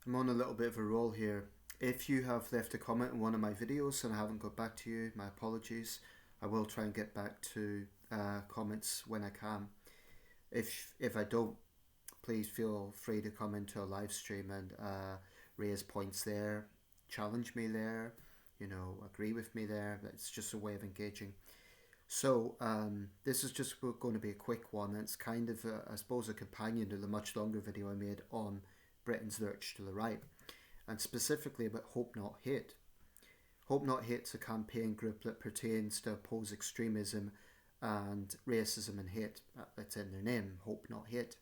I'm on a little bit of a roll here. If you have left a comment on one of my videos and I haven't got back to you, my apologies. I will try and get back to comments when I can. If I don't, please feel free to come into a live stream and raise points there, challenge me there, agree with me there. It's just a way of engaging. So this is just going to be a quick one. It's kind of, I suppose, a companion to the much longer video I made on Britain's lurch to the right, and specifically about Hope Not Hate. Hope Not Hate's a campaign group that pertains to oppose extremism and racism and hate. That's in their name, Hope Not Hate.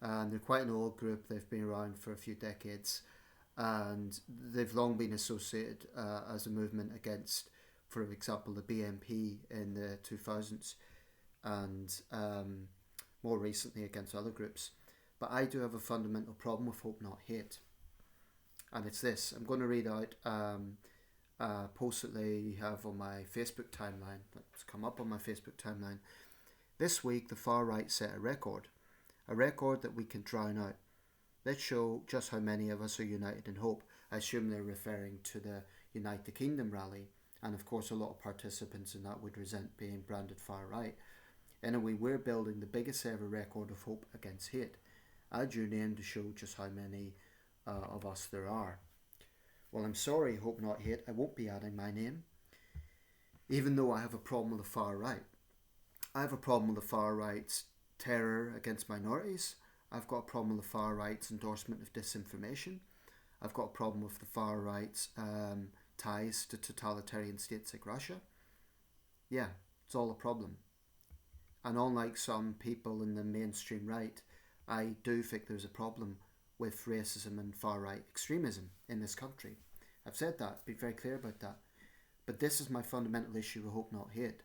And they're quite an old group. They've been around for a few decades, and they've long been associated as a movement against, for example, the BNP in the 2000s, and more recently against other groups. But I do have a fundamental problem with Hope Not Hate, and it's this. I'm going to read out a post that they have on my Facebook timeline, that's come up on my Facebook timeline. This week, the far right set a record that we can drown out. Let's show just how many of us are united in hope. I assume they're referring to the Unite the Kingdom rally, and of course a lot of participants in that would resent being branded far right. Anyway, we're building the biggest ever record of hope against hate. Add your name to show just how many of us there are. Well, I'm sorry, Hope Not Hate, I won't be adding my name, even though I have a problem with the far right. I have a problem with the far right's terror against minorities. I've got a problem with the far right's endorsement of disinformation. I've got a problem with the far right's ties to totalitarian states like Russia. Yeah, it's all a problem. And unlike some people in the mainstream right, I do think there's a problem with racism and far right extremism in this country. I've said that, be very clear about that. But this is my fundamental issue with Hope Not Hate.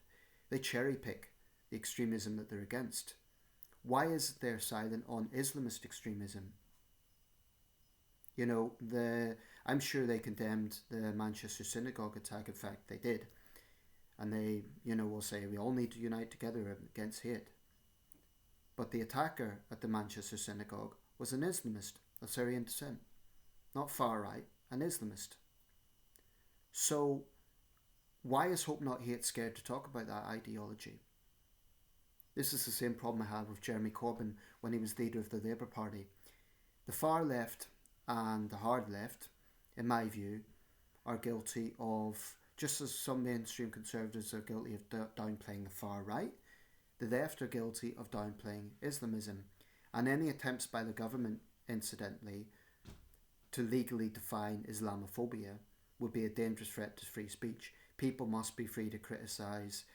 They cherry pick the extremism that they're against. Why is there silent on Islamist extremism? I'm sure they condemned the Manchester synagogue attack. In fact, they did. And they, will say we all need to unite together against hate. But the attacker at the Manchester synagogue was an Islamist of Syrian descent, not far right, an Islamist. So why is Hope Not Hate scared to talk about that ideology? This is the same problem I had with Jeremy Corbyn when he was leader of the Labour Party. The far left and the hard left, in my view, are guilty of, just as some mainstream conservatives are guilty of downplaying the far right, the left are guilty of downplaying Islamism. And any attempts by the government, incidentally, to legally define Islamophobia would be a dangerous threat to free speech. People must be free to criticise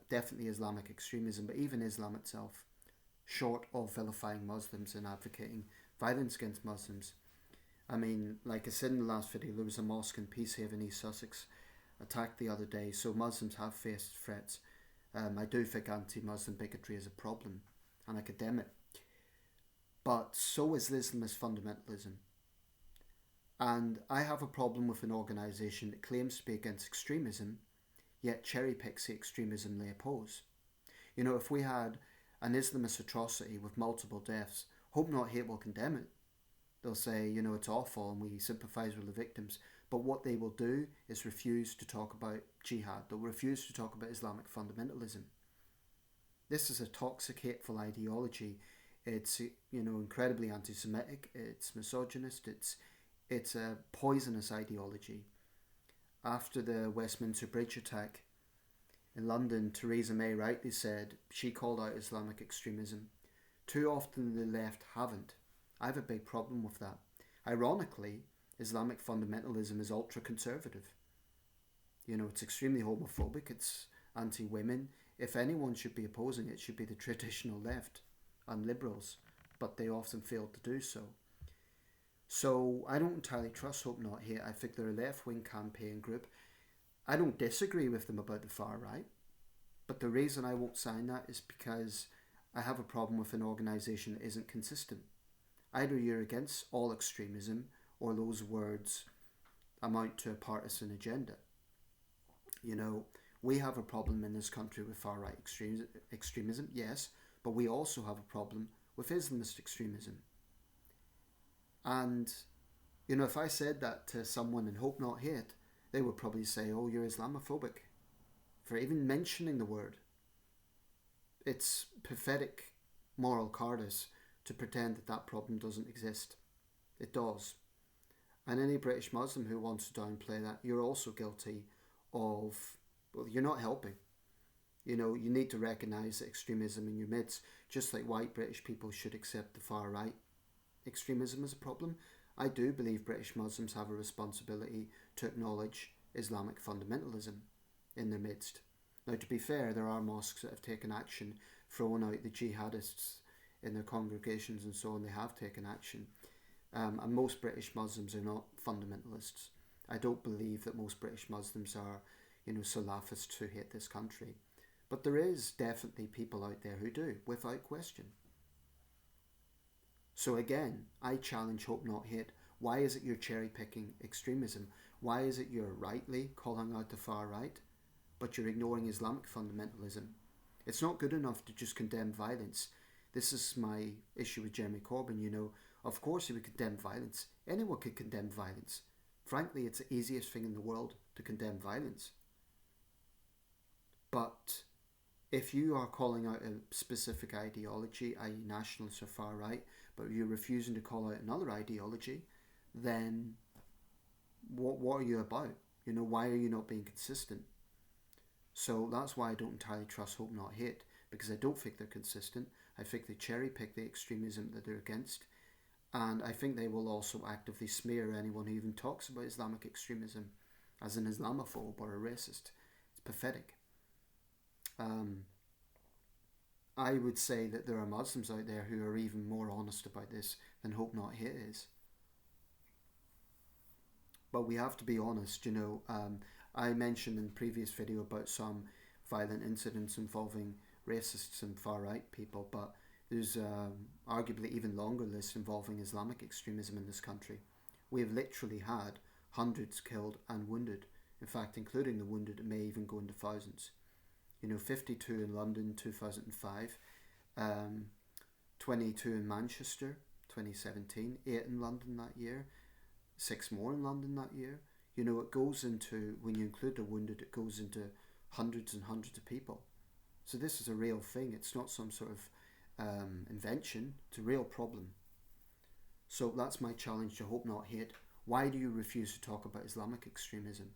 definitely Islamic extremism, but even Islam itself, short of vilifying Muslims and advocating violence against Muslims. I mean, like I said in the last video, there was a mosque in Peacehaven, East Sussex, attacked the other day, so Muslims have faced threats. I do think anti-Muslim bigotry is a problem, and I condemn it. But so is Islamist fundamentalism. And I have a problem with an organisation that claims to be against extremism, yet cherry picks the extremism they oppose. If we had an Islamist atrocity with multiple deaths, Hope Not Hate will condemn it. They'll say, it's awful and we sympathise with the victims. But what they will do is refuse to talk about jihad. They'll refuse to talk about Islamic fundamentalism. This is a toxic, hateful ideology. It's, incredibly anti-Semitic. It's misogynist. It's a poisonous ideology. After the Westminster Bridge attack in London, Theresa May rightly said she called out Islamic extremism. Too often the left haven't. I have a big problem with that. Ironically, Islamic fundamentalism is ultra-conservative. It's extremely homophobic, it's anti-women. If anyone should be opposing it, it should be the traditional left and liberals, but they often fail to do so. So I don't entirely trust Hope Not Hate. I think they're a left-wing campaign group. I don't disagree with them about the far right, but the reason I won't sign that is because I have a problem with an organisation that isn't consistent. Either you're against all extremism or those words amount to a partisan agenda. We have a problem in this country with far right extremism, yes, but we also have a problem with Islamist extremism. And You know, if I said that to someone in Hope Not Hate, they would probably say, oh, you're Islamophobic for even mentioning the word. It's pathetic moral cowardice to pretend that that problem doesn't exist. It does. And any British Muslim who wants to downplay that, you're also guilty of, well, you're not helping. You know, you need to recognise extremism in your midst, just like white British people should accept the far right extremism as a problem. I do believe British Muslims have a responsibility to acknowledge Islamic fundamentalism in their midst. Now, to be fair, there are mosques that have taken action, thrown out the jihadists in their congregations and so on. They have taken action. And most British Muslims are not fundamentalists. I don't believe that most British Muslims are, you know, Salafists who hate this country. But there is definitely people out there who do, without question. So again, I challenge Hope Not Hate. Why is it you're cherry picking extremism? Why is it you're rightly calling out the far right, but you're ignoring Islamic fundamentalism? It's not good enough to just condemn violence. This is my issue with Jeremy Corbyn, you know. Of course he would condemn violence. Anyone could condemn violence. Frankly, it's the easiest thing in the world to condemn violence. But if you are calling out a specific ideology, i.e. nationalists or far right, but you're refusing to call out another ideology, then what are you about? You know, why are you not being consistent? So that's why I don't entirely trust Hope Not Hate, because I don't think they're consistent. I think they cherry pick the extremism that they're against, and I think they will also actively smear anyone who even talks about Islamic extremism as an Islamophobe or a racist. It's pathetic. I would say that there are Muslims out there who are even more honest about this than Hope Not Hate is. But we have to be honest, you know. I mentioned in the previous video about some violent incidents involving racists and far right people, but there's arguably even longer list involving Islamic extremism in this country. We have literally had hundreds killed and wounded. In fact, including the wounded, it may even go into thousands. You know, 52 in London 2005, 22 in Manchester 2017, 8 in London that year, 6 more in London that year. You know, it goes into, when you include the wounded, it goes into hundreds and hundreds of people. So this is a real thing. It's not some sort of invention. It's a real problem. So that's my challenge to Hope Not Hate. Why do you refuse to talk about Islamic extremism?